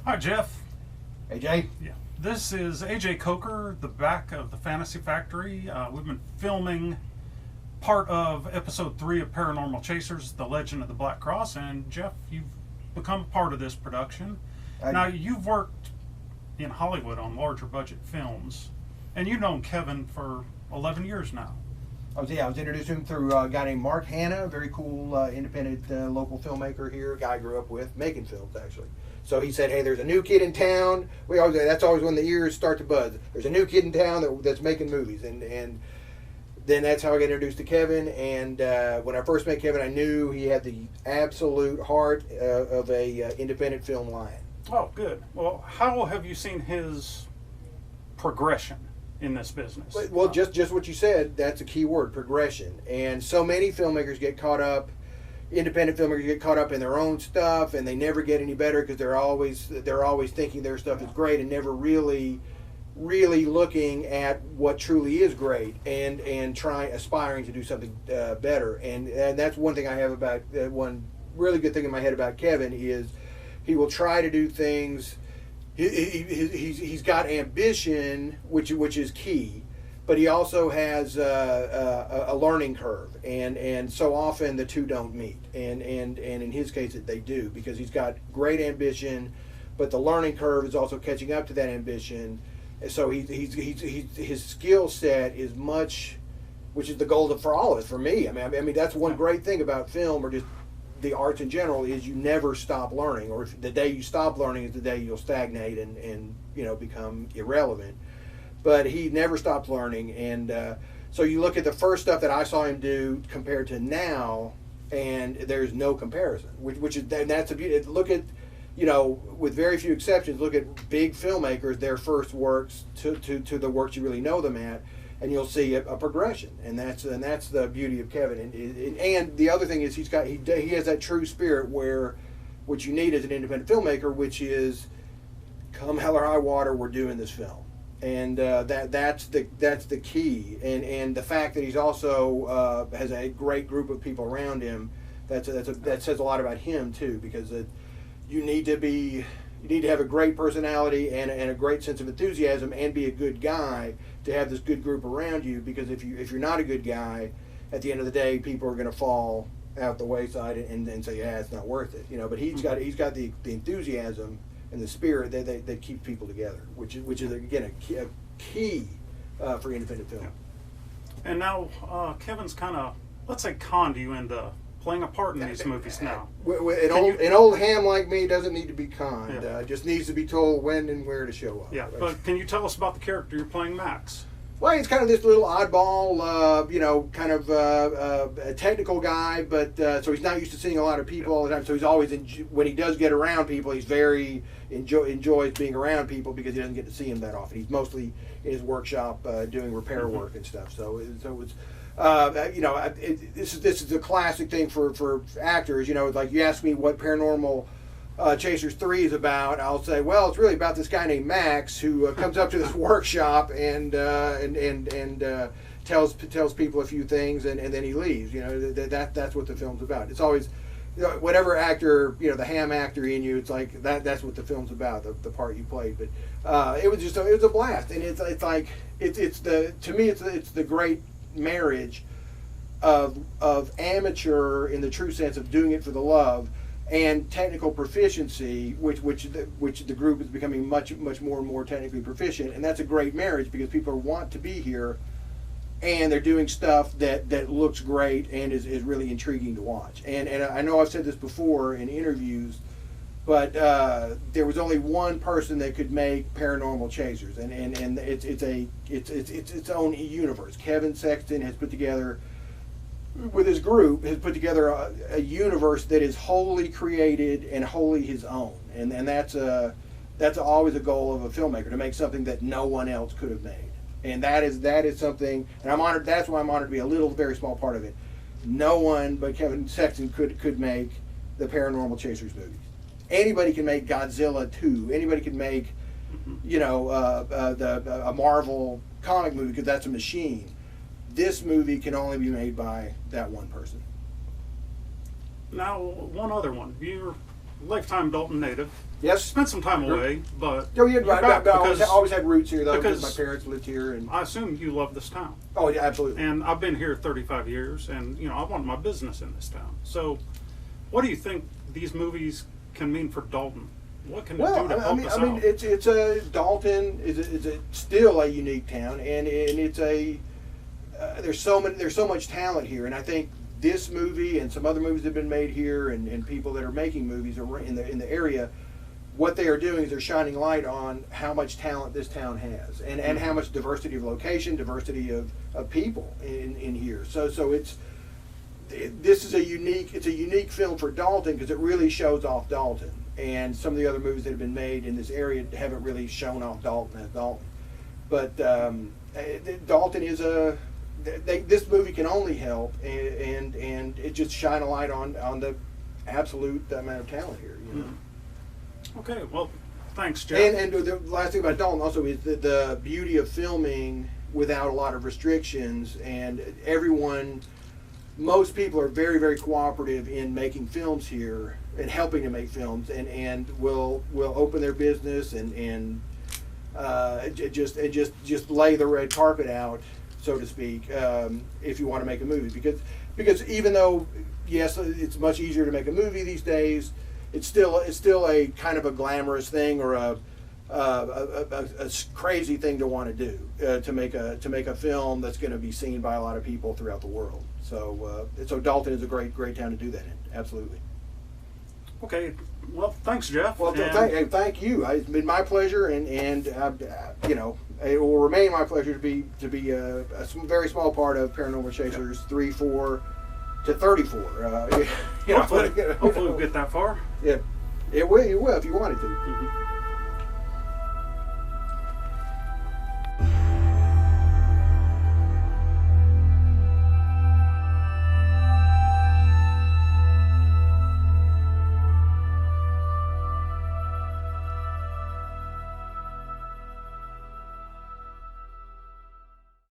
Hi, Jeff. AJ? Yeah. This is AJ Coker, the back of the Fantasy Factory. We've been filming part of episode 3 of Paranormal Chasers, The Legend of the Black Cross, and Jeff, you've become part of this production. Now, you've worked in Hollywood on larger budget films, and you've known Kevin for 11 years now. I was introduced to him through a guy named Mark Hanna, a very cool independent local filmmaker here, a guy I grew up with, making films actually. So he said, hey, there's a new kid in town. That's always when the ears start to buzz. There's a new kid in town that's making movies. And then that's how I got introduced to Kevin. And when I first met Kevin, I knew he had the absolute heart of a independent film lion. Oh, good. Well, how have you seen his progression in this business? Well, just what you said, that's a key word, progression. And so many filmmakers get caught up, independent filmmakers get caught up in their own stuff, and they never get any better because they're always thinking their stuff is great and never really looking at what truly is great and aspiring to do something better. And that's one thing I have about one really good thing in my head about Kevin is he will try to do things. He's got ambition, which is key, but he also has a learning curve, and so often the two don't meet. And in his case, they do, because he's got great ambition, but the learning curve is also catching up to that ambition. So his skill set is much, which is the goal for all of us. For me, I mean that's one great thing about film, or just the arts in general, is you never stop learning, or if the day you stop learning is the day you'll stagnate and become irrelevant. But he never stopped learning, and so you look at the first stuff that I saw him do compared to now, and there's no comparison. That's a beauty. Look at, with very few exceptions, look at big filmmakers, their first works to the works you really know them at, and you'll see a progression, and that's the beauty of Kevin. And the other thing is he has that true spirit where what you need as an independent filmmaker, which is come hell or high water, we're doing this film, and that's the key. And the fact that he's also has a great group of people around him, that says a lot about him too, because you need to have a great personality and a great sense of enthusiasm and be a good guy to have this good group around you, because if you're not a good guy, at the end of the day, people are going to fall out the wayside and say, yeah, it's not worth it. But he's got the enthusiasm and the spirit that keeps people together, which is again a key for independent film. Yeah. And now Kevin's kind of, let's say, conned you into playing a part in these movies now. An old ham like me doesn't need to be conned. Yeah. Just needs to be told when and where to show up. Yeah, but can you tell us about the character you're playing, Max? Well, he's kind of this little oddball, kind of a technical guy, but so he's not used to seeing a lot of people all the time. So he's always, when he does get around people, he's very enjoys being around people, because he doesn't get to see them that often. He's mostly in his workshop doing repair work and stuff. So it's. This is a classic thing for actors. Like you ask me what Paranormal Chasers 3 is about, I'll say, well, it's really about this guy named Max who comes up to this workshop and tells people a few things, and then he leaves. That's what the film's about. It's always, whatever actor, the ham actor in you, it's like that's what the film's about, the part you played. But it was a blast, and it's the great marriage of amateur in the true sense of doing it for the love, and technical proficiency, which the group is becoming much more and more technically proficient, and that's a great marriage, because people want to be here, and they're doing stuff that looks great and is really intriguing to watch. And I know I've said this before in interviews, but there was only one person that could make Paranormal Chasers, and it's its own universe. Kevin Sexton has put together, with his group, a universe that is wholly created and wholly his own, and that's always a goal of a filmmaker, to make something that no one else could have made. And that is something, and I'm honored. That's why I'm honored to be a very small part of it. No one but Kevin Sexton could make the Paranormal Chasers movies. Anybody can make Godzilla 2. Anybody can make, a Marvel comic movie, because that's a machine. This movie can only be made by that one person. Now, one other one. You're a lifetime Dalton native. Yes. Spent some time away, but Oh yeah, you're but back I always, because always had roots here though because because- my parents lived here and. I assume you love this town. Oh yeah, absolutely. And I've been here 35 years, and I want my business in this town. So, what do you think these movies can mean for Dalton? What can it do to help us out? it's a Dalton is still a unique town, and it's a there's so much talent here, and I think this movie and some other movies that have been made here, and people that are making movies in the area. What they are doing is they're shining light on how much talent this town has, and how much diversity of location, diversity of people in here. So this is a unique film for Dalton because it really shows off Dalton, and some of the other movies that have been made in this area haven't really shown off Dalton as Dalton. But Dalton is this movie can only help, and it just shine a light on the absolute amount of talent here. Okay, well, thanks, Jeff. And the last thing about Dalton also is the beauty of filming without a lot of restrictions, and most people are very, very cooperative in making films here and helping to make films, and will open their business and just lay the red carpet out, so to speak, if you want to make a movie, because even though yes, it's much easier to make a movie these days. It's still a kind of a glamorous thing or a crazy thing to want to do to make a film that's going to be seen by a lot of people throughout the world. So Dalton is a great town to do that in. Absolutely. Okay, well, thanks, Jeff. Well, thank you. It's been my pleasure, and it will remain my pleasure to be a very small part of Paranormal Chasers 3, 4 to 34. Hopefully we'll get that far. Yeah, it will if you wanted to. Mm-hmm.